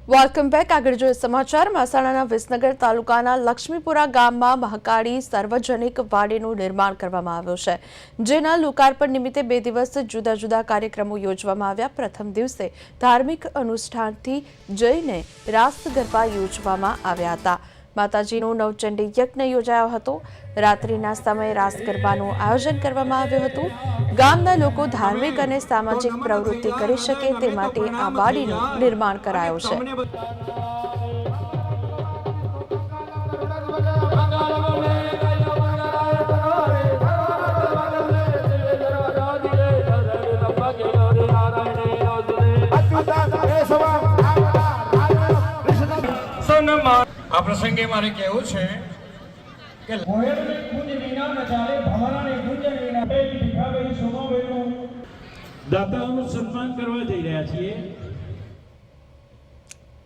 Welcome back. આગળ જોઈએ સમાચાર। મહેસાણાના વિસનગર તાલુકાના લક્ષ્મીપુરા ગામમાં મહાકાળી સાર્વજનિક વાડીનું નિર્માણ કરવામાં આવ્યું છે, જેના લોકાર્પણ નિમિત્તે 2 દિવસ જુદા જુદા કાર્યક્રમો યોજવામાં આવ્યા। પ્રથમ દિવસે ધાર્મિક અનુષ્ઠાનથી જઈને રાસ ગરબા યોજવામાં આવ્યા હતા। માતાજીનું નવચંડી યજ્ઞ યોજાયો હતો। રાત્રિના સમયે રાસ ગરબાનું આયોજન કરવામાં આવ્યું હતું। ગામના લોકો ધાર્મિક અને સામાજિક પ્રવૃત્તિ કરી શકે તે માટે આ વાડીનું નિર્માણ કરાયું છે। આ પ્રસંગે મારે કહેવું છે કે દાતાઓનું સન્માન કરવા જઈ રહ્યા છીએ।